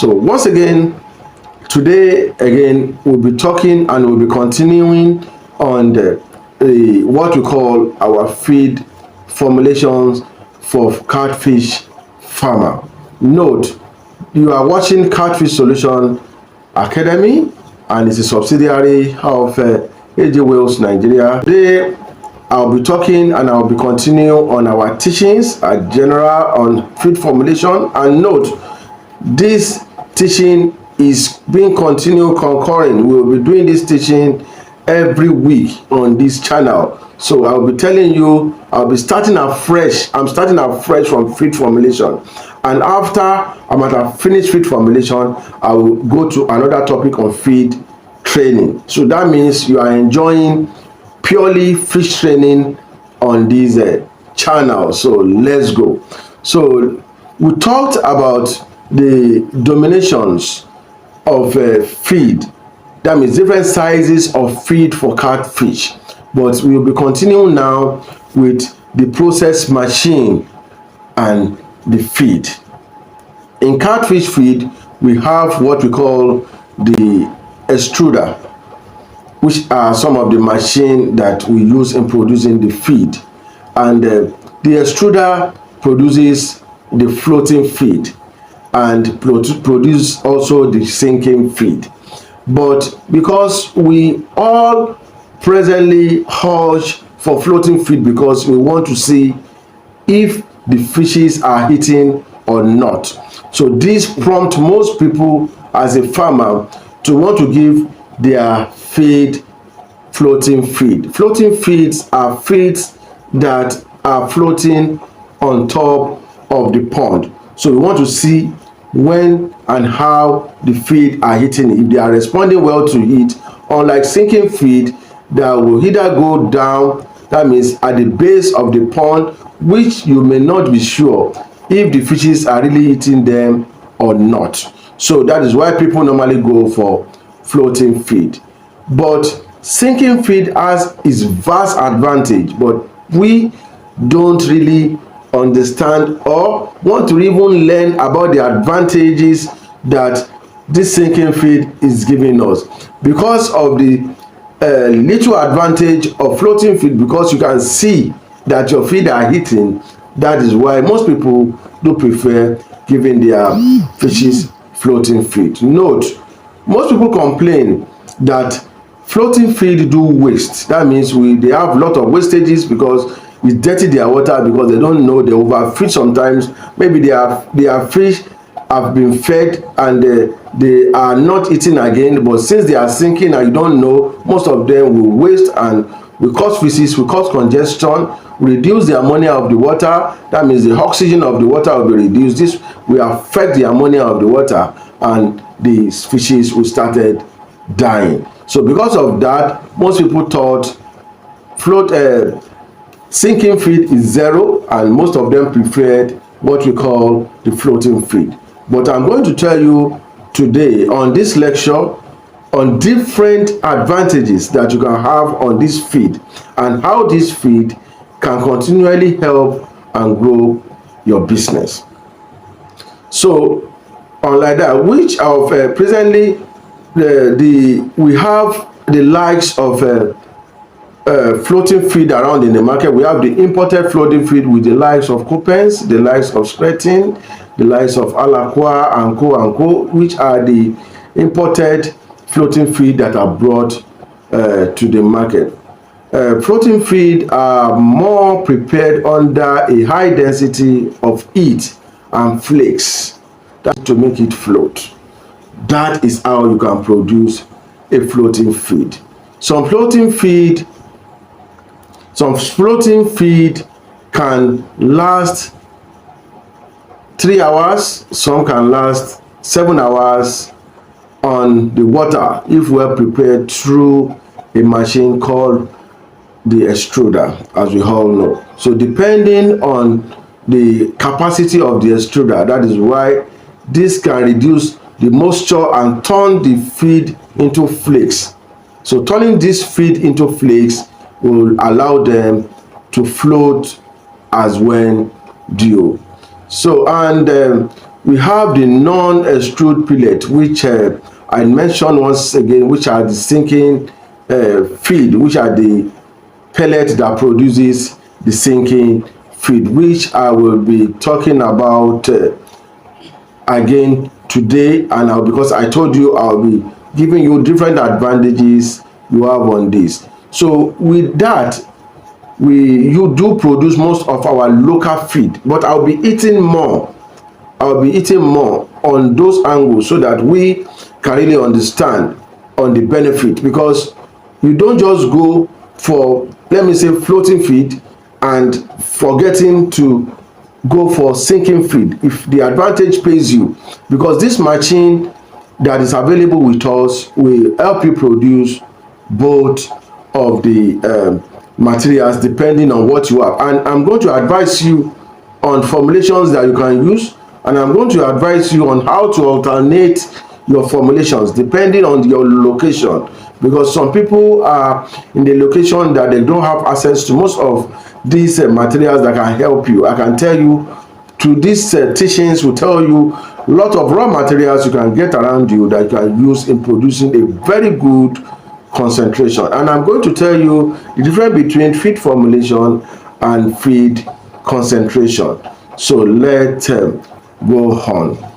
So once again, today again we'll be talking and we'll be continuing on the what we call our feed formulations for catfish farmer. Note, you are watching Catfish Solution Academy, and it's a subsidiary of AJ Wales Nigeria. Today I'll be talking and I'll be continuing on our teachings at general on feed formulation. And note, this teaching is being continued concurrent. We will be doing this teaching every week on this channel. So I'll be telling you, I'll be starting afresh. I'm starting afresh from feed formulation, and after I'm at finished feed formulation, I will go to another topic on feed training. So that means you are enjoying purely fish training on this channel. So let's go. So we talked about the dominations of feed. That means different sizes of feed for catfish, but we will be continuing now with the process machine and the feed. In catfish feed, we have what we call the extruder, which are some of the machine that we use in producing the feed. And the extruder produces the floating feed and produce also the sinking feed. But because we all presently hush for floating feed because we want to see if the fishes are eating or not. So this prompts most people as a farmer to want to give their feed floating feed. Floating feeds are feeds that are floating on top of the pond. So we want to see when and how the feed are eating, if they are responding well to it. Unlike sinking feed that will either go down, that means at the base of the pond, which you may not be sure if the fishes are really eating them or not. So that is why people normally go for floating feed. But sinking feed has its vast advantage, but we don't really understand or want to even learn about the advantages that this sinking feed is giving us. Because of the little advantage of floating feed, because you can see that your feed are eating, that is why most people do prefer giving their fishes floating feed. Note, most people complain that floating feed do waste. That means they have a lot of wastages because it dirty their water, because they don't know, they overfeed sometimes. Maybe their fish have been fed and they are not eating again, but since they are sinking and you don't know, most of them will waste and will cause feces, will cause congestion, reduce the ammonia of the water. That means the oxygen of the water will be reduced. This will affect the ammonia of the water and the fishes will started dying. So because of that, most people thought sinking feed is zero, and most of them preferred what we call the floating feed. But I'm going to tell you today on this lecture on different advantages that you can have on this feed and how this feed can continually help and grow your business. So unlike that, which of presently we have the likes of floating feed around in the market. We have the imported floating feed with the likes of Coupens, the likes of Skretting, the likes of Alaqua and Co, which are the imported floating feed that are brought to the market. Floating feed are more prepared under a high density of heat and flakes. That's to make it float. That is how you can produce a floating feed. Some floating feed can last 3 hours, some can last 7 hours on the water if well prepared through a machine called the extruder, as we all know. So depending on the capacity of the extruder, that is why this can reduce the moisture and turn the feed into flakes. So turning this feed into flakes will allow them to float as when due. So, and we have the non-extrude pellet, which I mentioned once again, which are the sinking feed, which are the pellet that produces the sinking feed, which I will be talking about again today. And because I told you I'll be giving you different advantages you have on this. So with that, you do produce most of our local feed, but I'll be eating more on those angles so that we can really understand on the benefit, because you don't just go for, let me say, floating feed and forgetting to go for sinking feed if the advantage pays you, because this machine that is available with us will help you produce both of the materials depending on what you have. And I'm going to advise you on formulations that you can use, and I'm going to advise you on how to alternate your formulations depending on your location, because some people are in the location that they don't have access to most of these materials that can help you. I can tell you through these teachings will tell you a lot of raw materials you can get around you that you can use in producing a very good concentration. And I'm going to tell you the difference between feed formulation and feed concentration. So let's go on.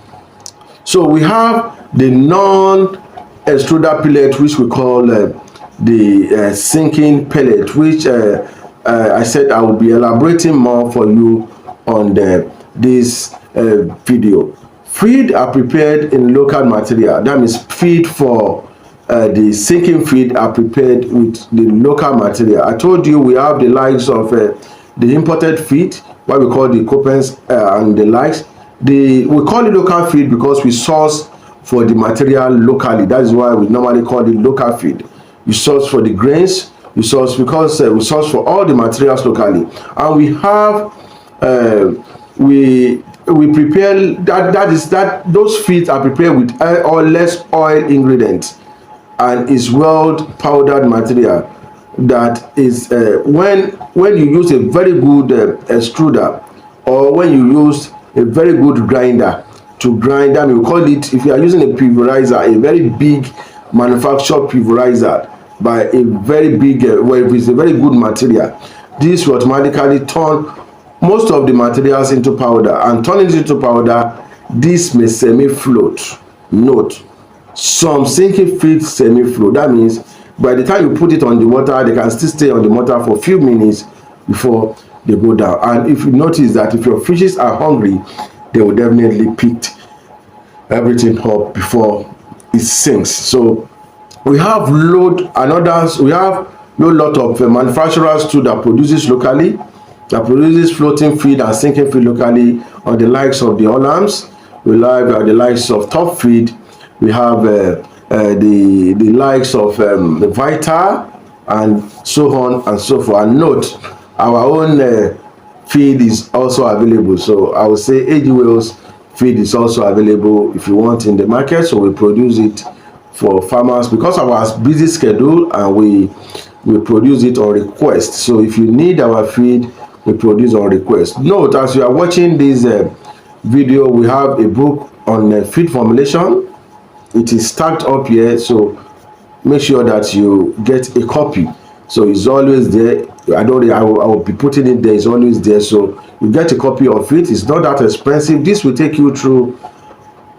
So we have the non-extruder pellet, which we call the sinking pellet, which I said I will be elaborating more for you on this video. Feed are prepared in local material. That means feed for the sinking feed are prepared with the local material. I told you we have the likes of the imported feed, what we call the coupons and the likes. We call it local feed because we source for the material locally. That is why we normally call it local feed. We source for the grains, we source because we source for all the materials locally. And we have we prepare that those feeds are prepared with or less oil ingredients, and is well powdered material that is when you use a very good extruder, or when you use a very good grinder to grind them, you call it, if you are using a pulverizer, a very big manufactured pulverizer by a very big well, if it's a very good material, this will automatically turn most of the materials into powder, and turning it into powder, this may semi-float. Note, some sinking feed semi-float. That means by the time you put it on the water, they can still stay on the water for a few minutes before they go down. And if you notice that if your fishes are hungry, they will definitely pick everything up before it sinks. So we have load and others. We have no lot of manufacturers too that produces locally, that produces floating feed and sinking feed locally, on the likes of the Ollams. We have the likes of Top Feed. We have the likes of the Vita, and so on and so forth. And note, our own feed is also available. So I would say AG Wales feed is also available if you want in the market. So we produce it for farmers because of our busy schedule, and we produce it on request. So if you need our feed, we produce on request. Note, as you are watching this video, we have a book on feed formulation. It is stacked up here, so make sure that you get a copy. So it's always there. I will be putting it there. It's always there, so you get a copy of it. It's not that expensive. This will take you through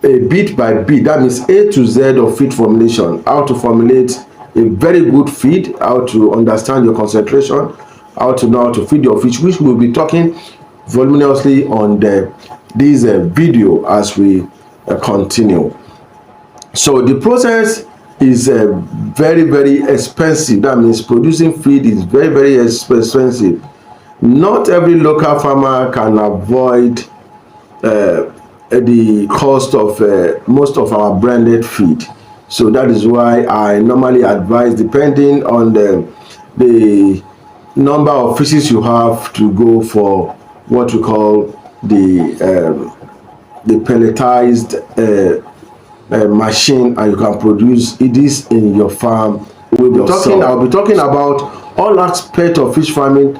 a bit by bit, that means A to Z of feed formulation, how to formulate a very good feed, how to understand your concentration, how to know how to feed your fish, which we'll be talking voluminously on this video as we continue. So the process is very, very expensive. That means producing feed is very, very expensive. Not every local farmer can avoid the cost of most of our branded feed. So that is why I normally advise, depending on the number of fishes you have, to go for what we call the pelletized machine, and you can produce this in your farm. I'll be talking about all aspects of fish farming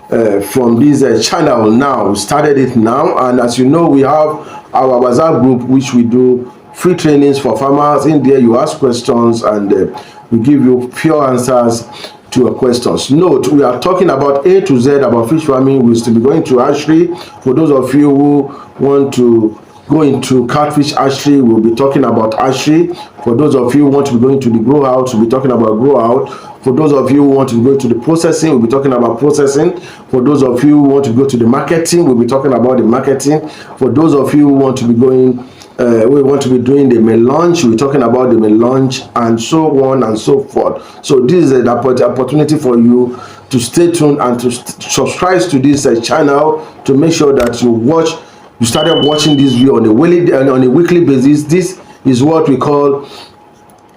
from this channel now. We started it now, and as you know, we have our WhatsApp group which we do free trainings for farmers. In there you ask questions, and we give you pure answers to your questions. Note, we are talking about A to Z about fish farming. We'll still be going to hatchery. For those of you who want to go into catfish hatchery, we'll be talking about hatchery. For those of you who want to be going to the grow out, we'll be talking about grow out. For those of you who want to go to the processing, we'll be talking about processing. For those of you who want to go to the marketing, we'll be talking about the marketing. For those of you who want to be going we want to be doing the mail launch, we're talking about the mail launch, and so on and so forth. So this is an opportunity for you to stay tuned and to subscribe to this channel, to make sure that you started watching this video on a weekly basis. This is what we call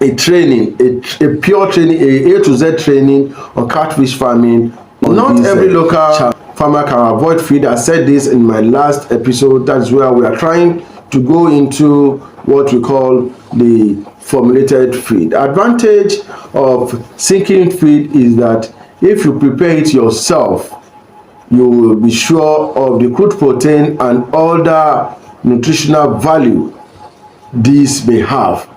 a training, a pure training, A to Z training on catfish farming. Not every local farmer can avoid feed. I said this in my last episode. That's where we are trying to go into what we call the formulated feed. Advantage of sinking feed is that if you prepare it yourself, you will be sure of the crude protein and other nutritional value these may have.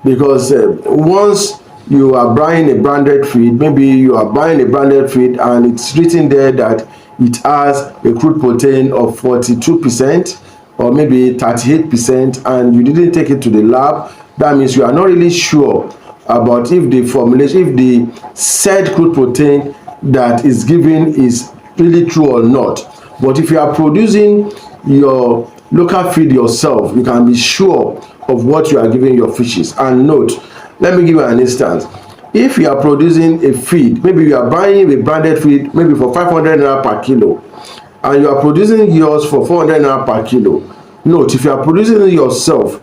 Because once you are buying a branded feed, maybe you are buying a branded feed and it's written there that it has a crude protein of 42%, or maybe 38%, and you didn't take it to the lab, that means you are not really sure about if the formulation, if the said crude protein that is given is really true or not. But if you are producing your local feed yourself, you can be sure of what you are giving your fishes. And note, let me give you an instance. If you are producing a feed, maybe you are buying a branded feed maybe for 500 naira per kilo, and you are producing yours for 400 naira per kilo. Note, if you are producing it yourself,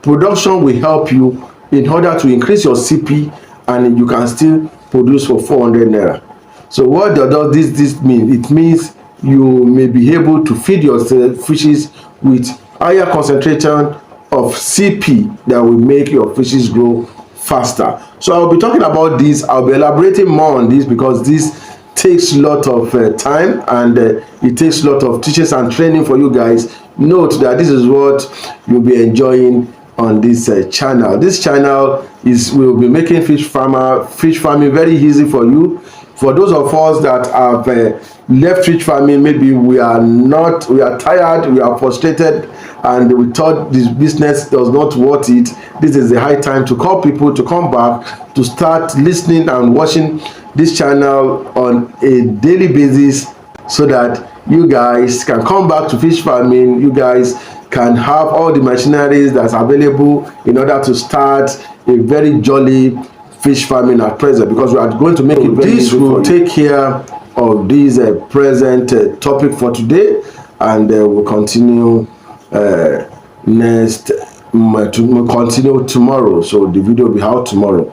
production will help you in order to increase your CP, and you can still produce for 400 naira. So what does this mean? It means you may be able to feed your fishes with higher concentration of CP that will make your fishes grow faster. So I'll be talking about this. I'll be elaborating more on this because this takes a lot of time, and it takes a lot of teachers and training for you guys. Note that this is what you'll be enjoying on this channel. This channel will be making fish farming very easy for you. For those of us that have left fish farming, maybe we are tired, we are frustrated, and we thought this business does not worth it. This is the high time to call people to come back, to start listening and watching this channel on a daily basis, so that you guys can come back to fish farming. You guys can have all the machineries that's available in order to start a very jolly fish farming at present, because we are going to make it very easy. This will take care of this present topic for today, and we'll continue we'll continue tomorrow. So the video will be out tomorrow.